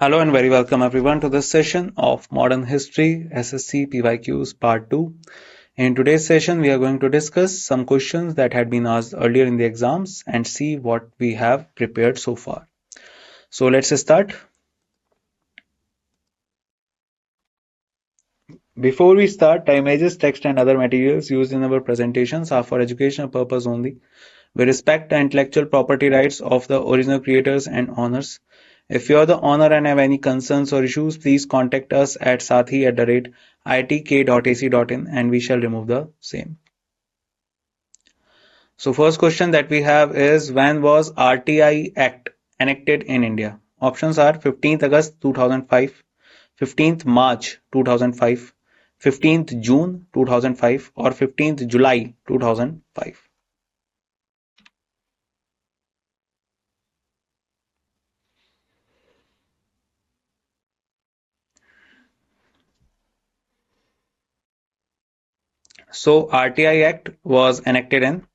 Hello and very welcome everyone to this session of Modern History SSC PYQs Part 2. In today's session, we are going to discuss some questions that had been asked earlier in the exams and see what we have prepared so far. So let's start. Before we start, the images, text and other materials used in our presentations are for educational purpose only. We respect the intellectual property rights of the original creators and owners. If you are the owner and have any concerns or issues, please contact us at sathi@itk.ac.in and we shall remove the same. So first question that we have is, when was RTI Act enacted in India? Options are 15th August 2005, 15th March 2005, 15th June 2005 or 15th July 2005. So RTI Act was enacted in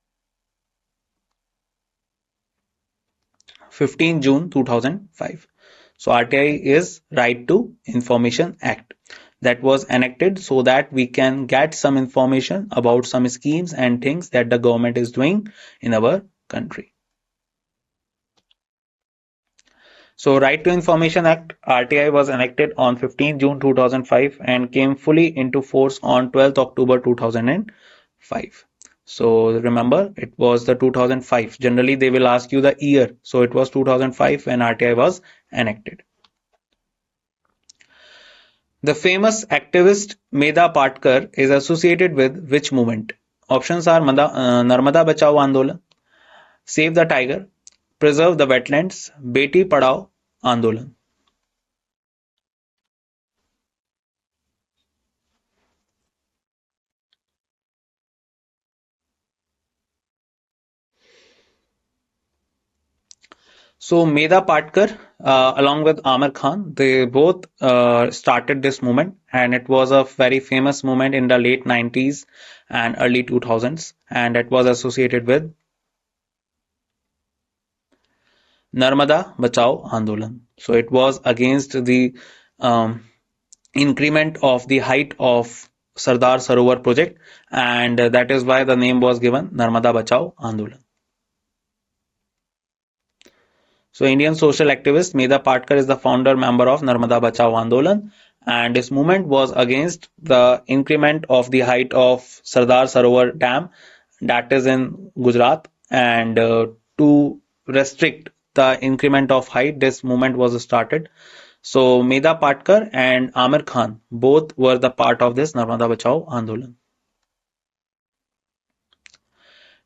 15 June 2005. So RTI is Right to Information Act that was enacted so that we can get some information about some schemes and things that the government is doing in our country. So Right to Information Act RTI was enacted on 15 June 2005 and came fully into force on 12th October 2005. So remember, it was the 2005. Generally, they will ask you the year. So it was 2005 when RTI was enacted. The famous activist Medha Patkar is associated with which movement? Options are Narmada Bachao Andolan, Save the Tiger, Preserve the Wetlands, Beti Padhao Andolan. So Medha Patkar, along with Amir Khan, they both started this movement, and it was a very famous movement in the late 90s and early 2000s, and it was associated with Narmada Bachao Andolan. So it was against the um, increment of the height of Sardar Sarovar project, and that is why the name was given Narmada Bachao Andolan. So Indian social activist Medha Patkar is the founder member of Narmada Bachao Andolan, and this movement was against the increment of the height of Sardar Sarovar Dam, that is in Gujarat, and to restrict the increment of height, this movement was started. So Medha Patkar and Amir Khan both were the part of this Narmada Bachao Andolan.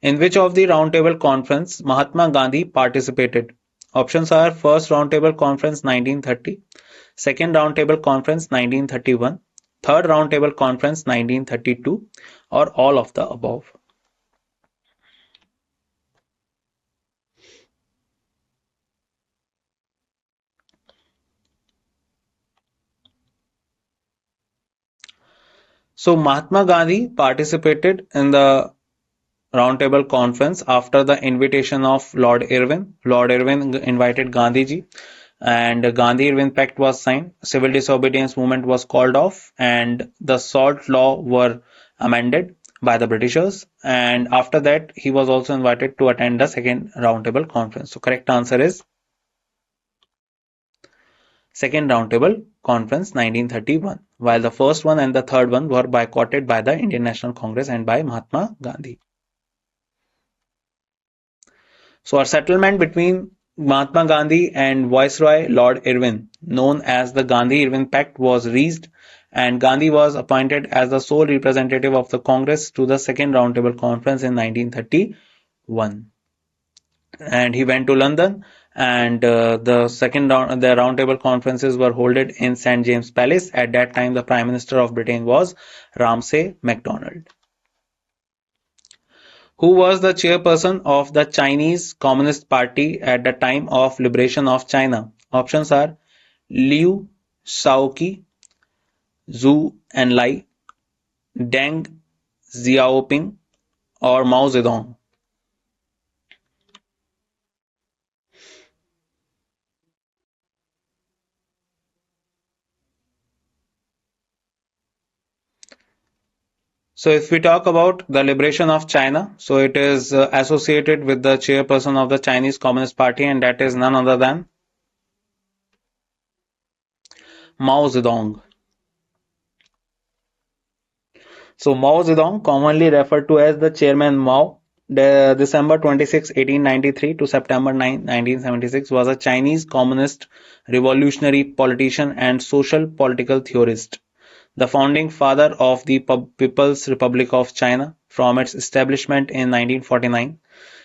In which of the Roundtable Conference Mahatma Gandhi participated? Options are First Roundtable Conference 1930, Second Roundtable Conference 1931, Third Roundtable Conference 1932, or all of the above. So Mahatma Gandhi participated in the Roundtable Conference after the invitation of Lord Irwin. Lord Irwin invited Gandhiji, and Gandhi-Irwin Pact was signed. Civil disobedience movement was called off, and the salt law were amended by the Britishers. And after that, he was also invited to attend the second Roundtable Conference. So correct answer is Second Roundtable Conference 1931, while the first one and the third one were boycotted by the Indian National Congress and by Mahatma Gandhi. So a settlement between Mahatma Gandhi and Viceroy Lord Irwin, known as the Gandhi-Irwin Pact, was reached, and Gandhi was appointed as the sole representative of the Congress to the Second Roundtable Conference in 1931. And he went to London, and the roundtable conferences were held in St James Palace. At that time, the Prime Minister of Britain was Ramsay MacDonald. Who was the chairperson of the Chinese Communist Party at the time of liberation of China? Options are Liu Shaoqi, Zhou Enlai, Deng Xiaoping, or Mao Zedong. So if we talk about the liberation of China, so it is associated with the chairperson of the Chinese Communist Party, and that is none other than Mao Zedong. So Mao Zedong, commonly referred to as the Chairman Mao, December 26, 1893 to September 9, 1976, was a Chinese communist revolutionary politician and social political theorist, the founding father of the People's Republic of China from its establishment in 1949.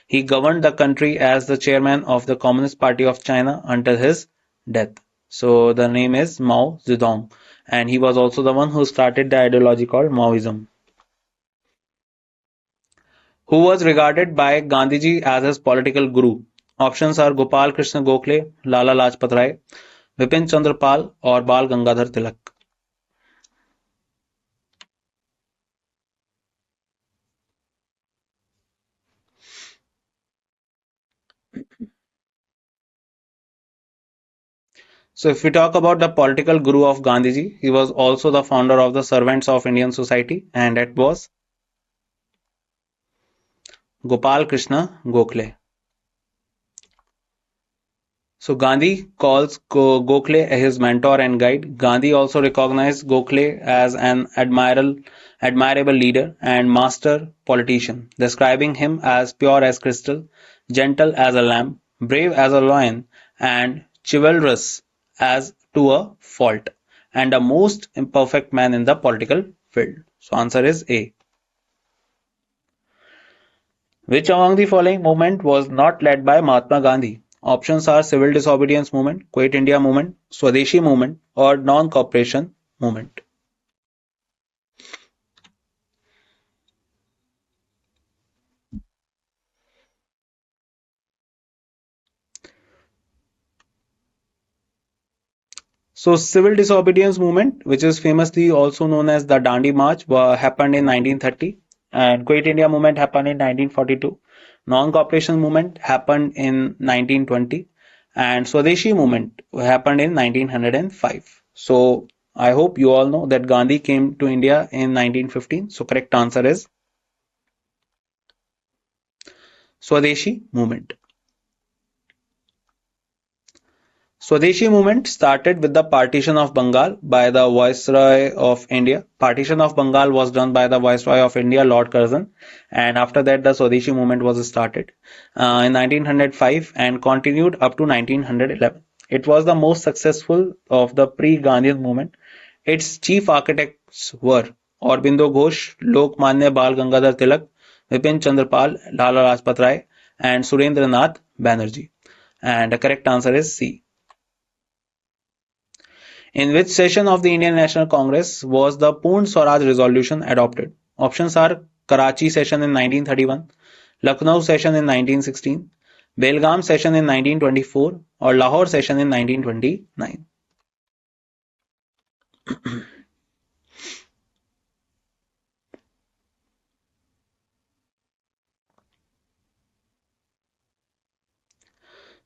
He governed the country as the chairman of the Communist Party of China until his death. So the name is Mao Zedong, and he was also the one who started the ideology called Maoism. Who was regarded by Gandhiji as his political guru? Options are Gopal Krishna Gokhale, Lala Lajpat Rai, Vipin Chandra Pal, or Bal Gangadhar Tilak. So if we talk about the political guru of Gandhiji, he was also the founder of the Servants of Indian Society, and that was Gopal Krishna Gokhale. So Gandhi calls Gokhale his mentor and guide. Gandhi also recognized Gokhale as an admirable leader and master politician, describing him as pure as crystal, gentle as a lamb, brave as a lion, and chivalrous as to a fault, and a most imperfect man in the political field. So answer is A. Which among the following movement was not led by Mahatma Gandhi? Options are Civil Disobedience Movement, Quit India Movement, Swadeshi Movement, or Non-Cooperation Movement. So Civil Disobedience Movement, which is famously also known as the Dandi March, happened in 1930, and Quit India Movement happened in 1942. Non-Cooperation Movement happened in 1920, and Swadeshi Movement happened in 1905. So I hope you all know that Gandhi came to India in 1915. So correct answer is Swadeshi Movement. Swadeshi movement started with the partition of Bengal by the Viceroy of India. Partition of Bengal was done by the Viceroy of India, Lord Curzon, and after that the Swadeshi movement was started in 1905 and continued up to 1911. It was the most successful of the pre-Gandhian movement. Its chief architects were Aurobindo Ghosh, Lokmanya Bal Gangadhar Tilak, Vipin Chandra Pal, Lala Lajpat Rai, and Surendranath Banerjee. And the correct answer is C. In which session of the Indian National Congress was the Purn Swaraj resolution adopted? Options are Karachi session in 1931, Lucknow session in 1916, Belgaum session in 1924, or Lahore session in 1929.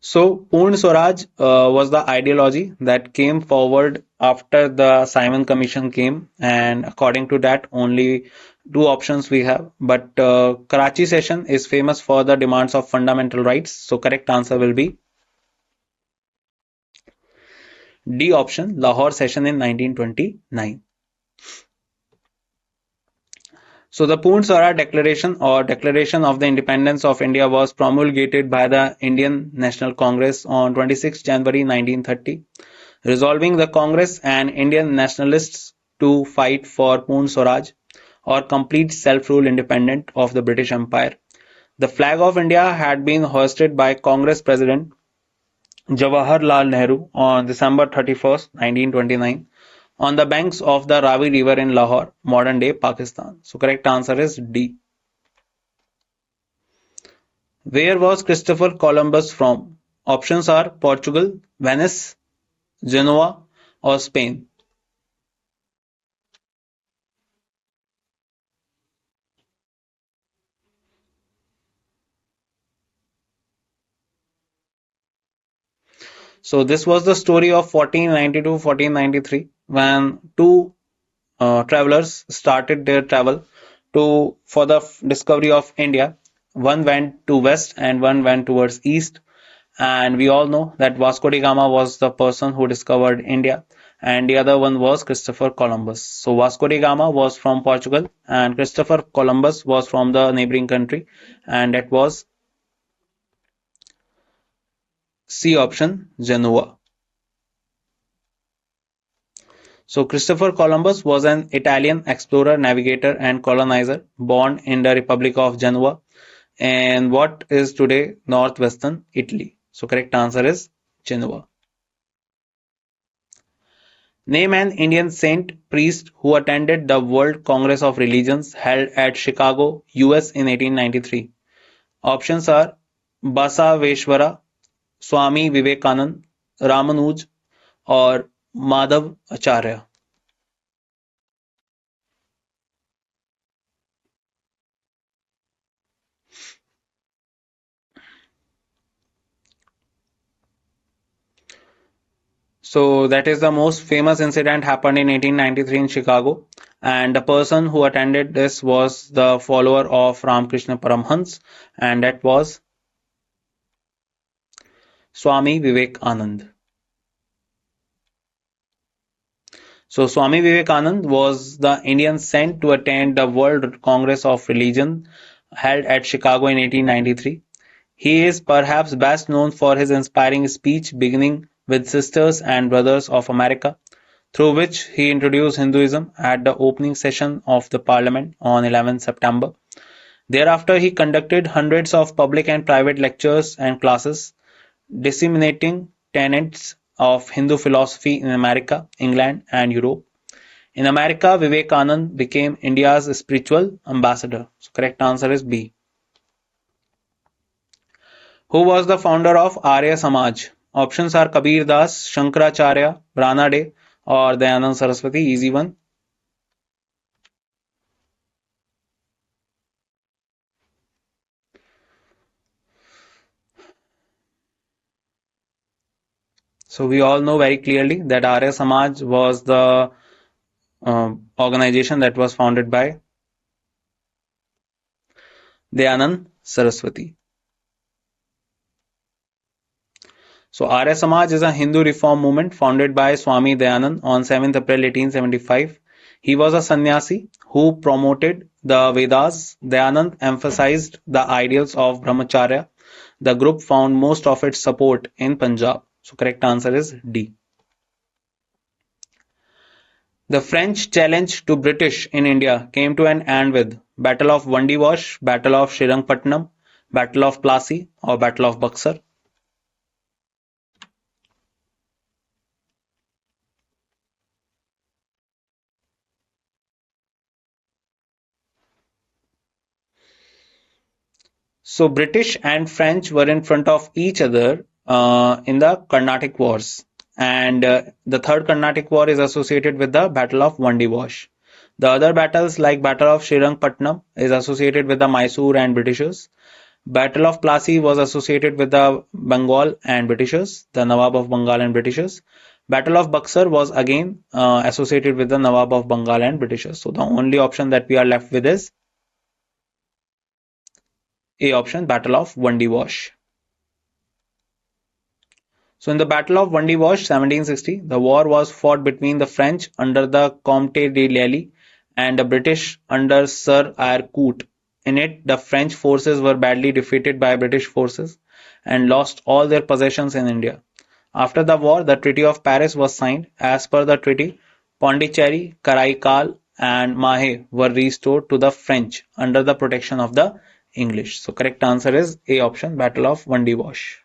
So, Purn Swaraj was the ideology that came forward after the Simon Commission came, and according to that, only two options we have. But Karachi session is famous for the demands of fundamental rights. So, correct answer will be D option, Lahore session in 1929. So the Pune Swaraj Declaration or Declaration of the Independence of India was promulgated by the Indian National Congress on 26 January 1930, resolving the Congress and Indian nationalists to fight for Pune Swaraj or complete self-rule independent of the British Empire. The flag of India had been hoisted by Congress President Jawaharlal Nehru on December 31st, 1929 on the banks of the Ravi River in Lahore, modern-day Pakistan. So correct answer is D. Where was Christopher Columbus from? Options are Portugal, Venice, Genoa, or Spain. So this was the story of 1492-1493 when two travelers started their travel to for the discovery of India. One went to west and one went towards east. And we all know that Vasco da Gama was the person who discovered India, and the other one was Christopher Columbus. So Vasco da Gama was from Portugal, and Christopher Columbus was from the neighboring country, and that was C option, Genoa. So Christopher Columbus was an Italian explorer, navigator, and colonizer born in the Republic of Genoa and what is today northwestern Italy. So correct answer is Genoa. Name an Indian saint priest who attended the World Congress of Religions held at Chicago, US in 1893. Options are Basaveshwara, Swami Vivekanand, Ramanuj, or Madhav Acharya. So that is the most famous incident happened in 1893 in Chicago, and the person who attended this was the follower of Ramakrishna Paramhans, and that was Swami Vivekanand. So Swami Vivekanand was the Indian sent to attend the World Congress of Religion held at Chicago in 1893. He is perhaps best known for his inspiring speech beginning with Sisters and Brothers of America, through which he introduced Hinduism at the opening session of the Parliament on 11 September. Thereafter, he conducted hundreds of public and private lectures and classes, disseminating tenets of Hindu philosophy in America, England, and Europe. In America, Vivekanand became India's spiritual ambassador. So correct answer is B. Who was the founder of Arya Samaj? Options are Kabir Das, Shankaracharya, Ranade, or Dayanand Saraswati. Easy one. So we all know very clearly that Arya Samaj was the organization that was founded by Dayanand Saraswati. So Arya Samaj is a Hindu reform movement founded by Swami Dayanand on 7th April 1875. He was a sannyasi who promoted the Vedas. Dayanand emphasized the ideals of Brahmacharya. The group found most of its support in Punjab. So correct answer is D. The French challenge to British in India came to an end with Battle of Vandiwash, Battle of Srirangpatnam, Battle of Plassey, or Battle of Buxar. So British and French were in front of each other in the Carnatic Wars, and the Third Carnatic War is associated with the Battle of Vandiwash. The other battles like Battle of Srirangpatnam is associated with the Mysore and Britishers. Battle of Plassey was associated with the Bengal and Britishers, the Nawab of Bengal and Britishers. Battle of Buxar was again associated with the Nawab of Bengal and Britishers. So the only option that we are left with is A option, Battle of Vandiwash. So in the Battle of Vandiwash 1760, the war was fought between the French under the Comte de Lally and the British under Sir Eyre Coote. In it, the French forces were badly defeated by British forces and lost all their possessions in India. After the war, the Treaty of Paris was signed. As per the treaty, Pondicherry, Karaikal, and Mahe were restored to the French under the protection of the English. So correct answer is A option, Battle of Vandiwash.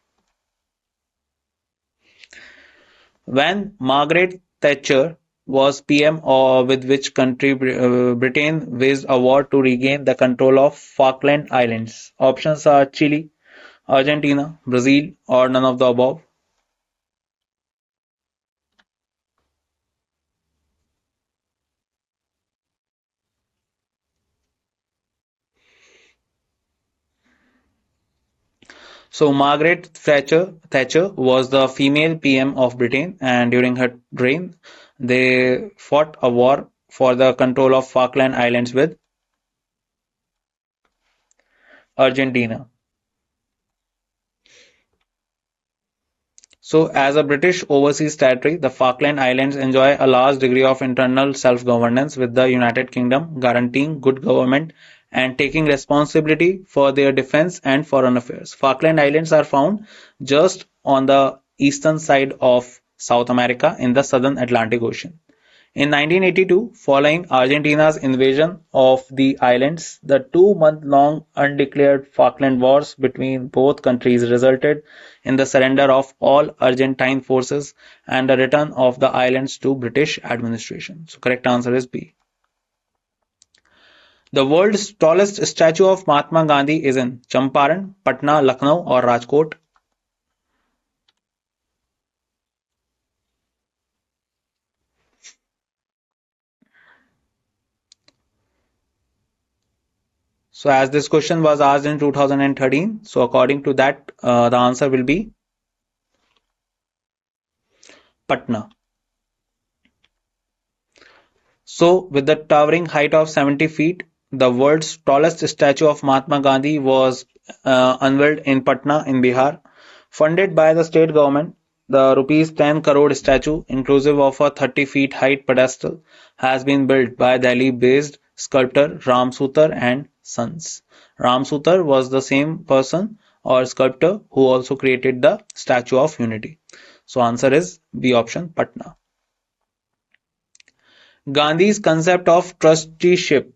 When Margaret Thatcher was PM, or with which country Britain waged a war to regain the control of Falkland Islands? Options are Chile, Argentina, Brazil, or none of the above. So Margaret Thatcher was the female PM of Britain, and during her reign, they fought a war for the control of Falkland Islands with Argentina. So, as a British overseas territory, the Falkland Islands enjoy a large degree of internal self-governance, with the United Kingdom guaranteeing good government and taking responsibility for their defense and foreign affairs. Falkland Islands are found just on the eastern side of South America in the southern Atlantic Ocean. In 1982, following Argentina's invasion of the islands, the 2-month-long undeclared Falkland Wars between both countries resulted in the surrender of all Argentine forces and the return of the islands to British administration. So correct answer is B. The world's tallest statue of Mahatma Gandhi is in Champaran, Patna, Lucknow or Rajkot. So as this question was asked in 2013, so according to that, the answer will be Patna. So, with the towering height of 70 feet, the world's tallest statue of Mahatma Gandhi was unveiled in Patna in Bihar. Funded by the state government, the rupees 10 crore statue, inclusive of a 30 feet height pedestal, has been built by Delhi-based sculptor Ram Sutar and Sons. Ram Sutar was the same person or sculptor who also created the Statue of Unity. So answer is B option, Patna. Gandhi's concept of trusteeship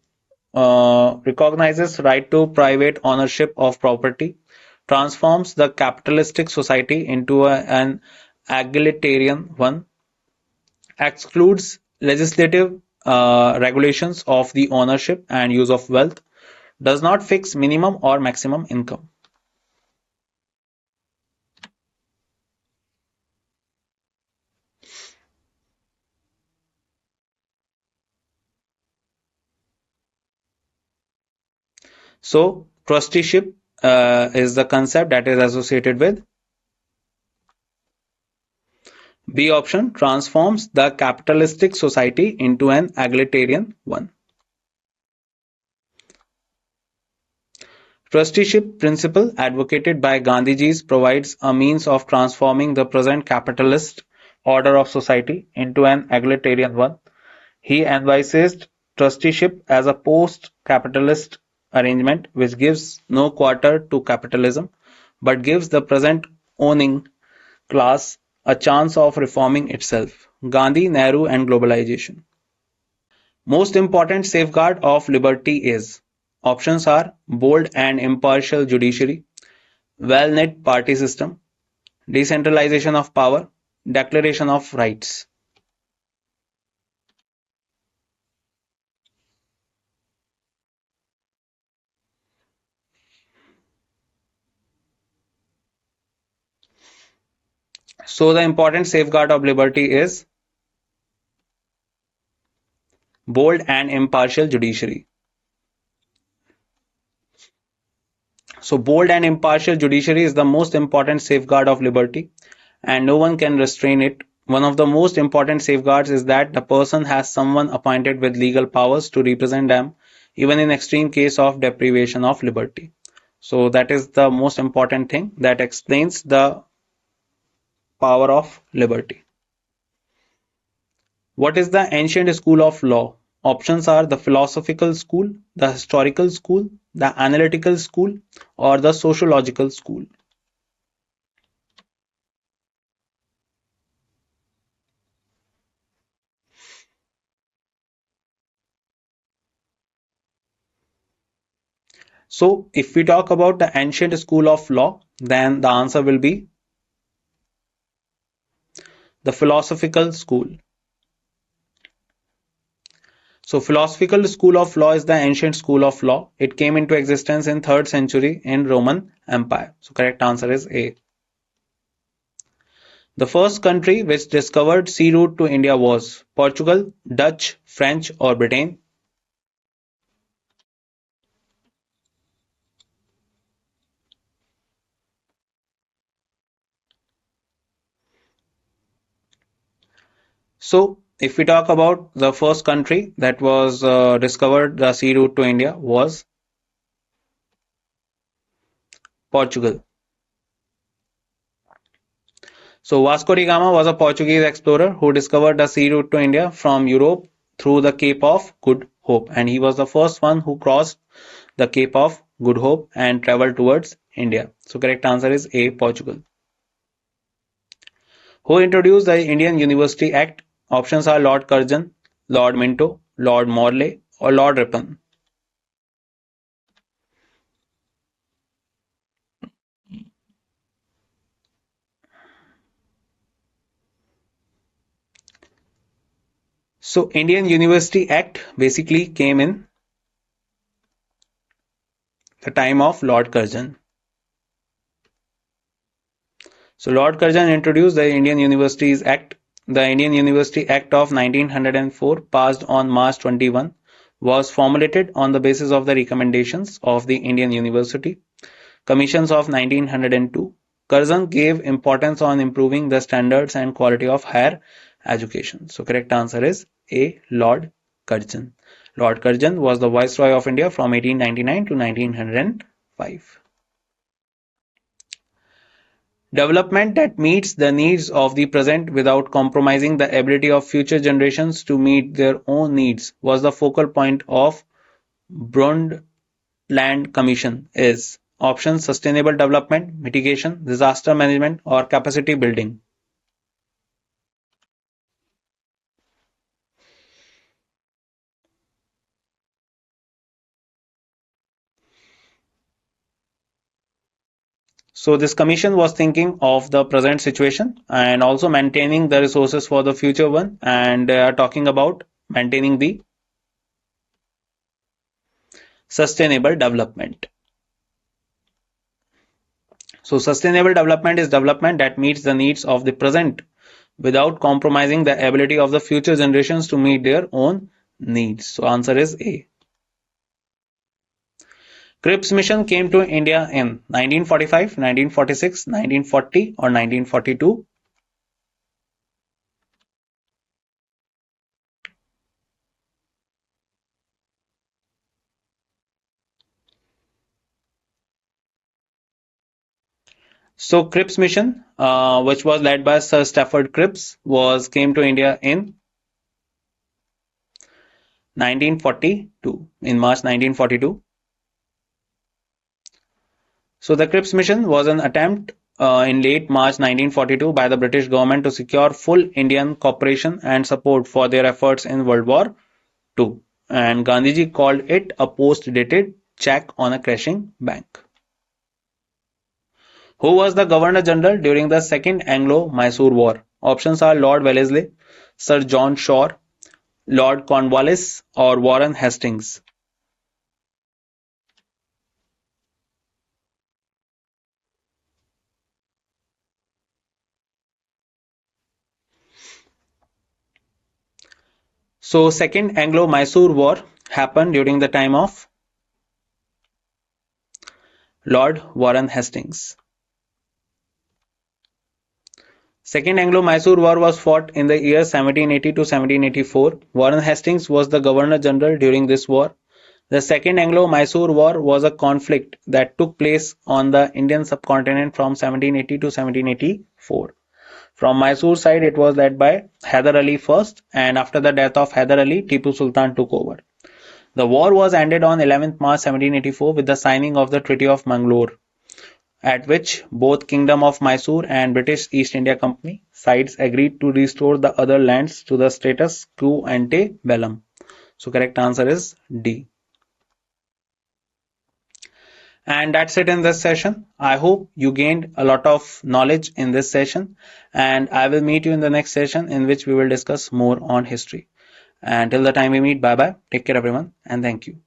recognizes right to private ownership of property, transforms the capitalistic society into an egalitarian one, excludes legislative regulations of the ownership and use of wealth, does not fix minimum or maximum income. So, trusteeship is the concept that is associated with B option, transforms the capitalistic society into an egalitarian one. Trusteeship principle advocated by Gandhiji provides a means of transforming the present capitalist order of society into an egalitarian one. He envisaged trusteeship as a post-capitalist arrangement which gives no quarter to capitalism but gives the present owning class a chance of reforming itself. Gandhi, Nehru and globalization. Most important safeguard of liberty is. Options are bold and impartial judiciary, well-knit party system, decentralization of power, declaration of rights. So the important safeguard of liberty is bold and impartial judiciary. So bold and impartial judiciary is the most important safeguard of liberty and no one can restrain it. One of the most important safeguards is that the person has someone appointed with legal powers to represent them, even in extreme case of deprivation of liberty. So that is the most important thing that explains the power of liberty. What is the ancient school of law? Options are the philosophical school, the historical school, the analytical school, or the sociological school. So, if we talk about the ancient school of law, then the answer will be the philosophical school. So, philosophical school of law is the ancient school of law. It came into existence in 3rd century in Roman Empire. So, correct answer is A. The first country which discovered sea route to India was Portugal, Dutch, French or Britain. So, if we talk about the first country that was discovered the sea route to India was Portugal. So Vasco da Gama was a Portuguese explorer who discovered the sea route to India from Europe through the Cape of Good Hope, and he was the first one who crossed the Cape of Good Hope and traveled towards India. So correct answer is A, Portugal. Who introduced the Indian University Act? Options are Lord Curzon, Lord Minto, Lord Morley, or Lord Ripon. So Indian University Act basically came in the time of Lord Curzon. So Lord Curzon introduced the Indian Universities Act. The Indian University Act of 1904, passed on March 21, was formulated on the basis of the recommendations of the Indian University Commissions of 1902. Curzon gave importance on improving the standards and quality of higher education. So correct answer is A, Lord Curzon. Lord Curzon was the Viceroy of India from 1899 to 1905. Development that meets the needs of the present without compromising the ability of future generations to meet their own needs was the focal point of Brundtland Commission. Is options sustainable development, mitigation, disaster management, or capacity building? So this commission was thinking of the present situation and also maintaining the resources for the future one, and they are talking about maintaining the sustainable development. So sustainable development is development that meets the needs of the present without compromising the ability of the future generations to meet their own needs. So answer is A. Cripps mission came to India in 1945, 1946, 1940 or 1942. So Cripps mission, which was led by Sir Stafford Cripps, came to India in 1942, in March 1942. So the Cripps mission was an attempt in late March 1942 by the British government to secure full Indian cooperation and support for their efforts in World War II, and Gandhiji called it a post-dated check on a crashing bank. Who was the Governor General during the Second Anglo-Mysore War? Options are Lord Wellesley, Sir John Shore, Lord Cornwallis, or Warren Hastings. So Second Anglo-Mysore War happened during the time of Lord Warren Hastings. Second Anglo-Mysore War was fought in the years 1780 to 1784. Warren Hastings was the Governor General during this war. The Second Anglo-Mysore War was a conflict that took place on the Indian subcontinent from 1780 to 1784. From Mysore side, it was led by Hyder Ali first, and after the death of Hyder Ali, Tipu Sultan took over. The war was ended on 11th March 1784 with the signing of the Treaty of Mangalore, at which both Kingdom of Mysore and British East India Company sides agreed to restore the other lands to the status quo ante bellum. So correct answer is D. And that's it in this session. I hope you gained a lot of knowledge in this session, and I will meet you in the next session in which we will discuss more on history. And till the time we meet, bye bye. Take care everyone, and thank you.